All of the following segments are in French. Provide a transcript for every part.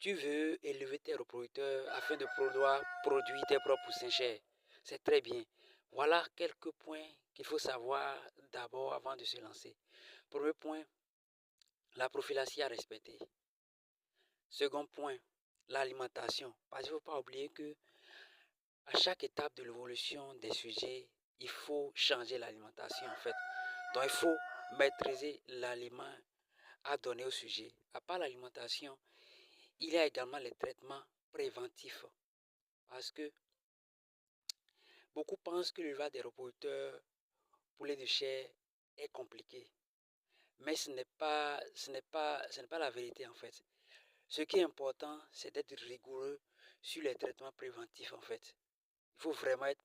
Tu veux élever tes reproducteurs afin de pouvoir produire tes propres poussins chers. C'est très bien. Voilà quelques points qu'il faut savoir d'abord avant de se lancer. Premier point, la prophylaxie à respecter. Second point, l'alimentation. Parce qu'il ne faut pas oublier que à chaque étape de l'évolution des sujets, il faut changer l'alimentation en fait. Donc il faut maîtriser l'aliment à donner au sujet. À part l'alimentation, il y a également les traitements préventifs. Parce que beaucoup pensent que l'élevage des reproducteurs poulets de chair est compliqué. Mais ce n'est pas la vérité en fait. Ce qui est important, c'est d'être rigoureux sur les traitements préventifs en fait. Il faut vraiment être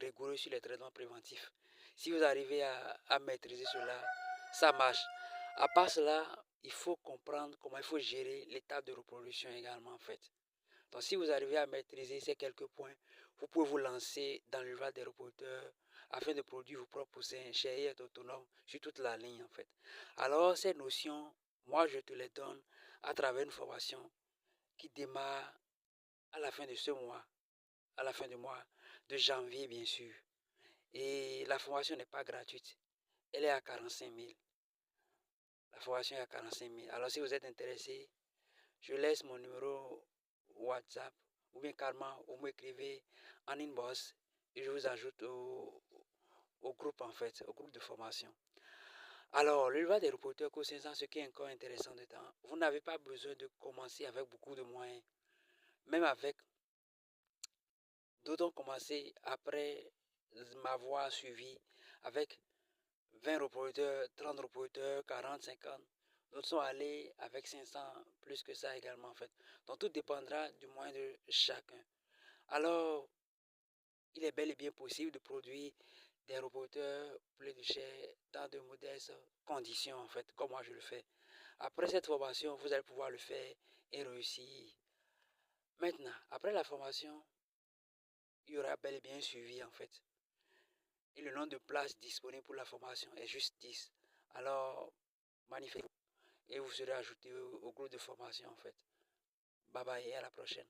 rigoureux sur les traitements préventifs. Si vous arrivez à maîtriser cela, ça marche. À part cela, il faut comprendre comment il faut gérer l'étape de reproduction également en fait. Donc si vous arrivez à maîtriser ces quelques points, vous pouvez vous lancer dans l'élevage des reproducteurs afin de produire vos propres poussins chers et être autonome sur toute la ligne en fait. Alors ces notions, moi je te les donne à travers une formation qui démarre à la fin de ce mois, à la fin du mois de janvier bien sûr. Et la formation n'est pas gratuite, elle est à 45 000. La formation est à 45 000. Alors si vous êtes intéressé, je laisse mon numéro WhatsApp ou bien carrément vous m'écrivez en inbox et je vous ajoute au groupe en fait, au groupe de formation. Alors, l'élevage des reproducteurs co-500, ce qui est encore intéressant dedans, vous n'avez pas besoin de commencer avec beaucoup de moyens. Même avec d'autres ont commencé après m'avoir suivi avec 20 reproducteurs, 30 reproducteurs, 40, 50. D'autres sont allés avec 500, plus que ça également en fait. Donc tout dépendra du moyen de chacun. Alors, il est bel et bien possible de produire des reproducteurs poulet de chair dans de modestes conditions en fait, comme moi je le fais. Après cette formation, vous allez pouvoir le faire et réussir. Maintenant, après la formation, il y aura bel et bien un suivi en fait. Et le nombre de places disponibles pour la formation est juste 10. Alors, magnifique. Et vous serez ajouté au groupe de formation en fait. Bye bye et à la prochaine.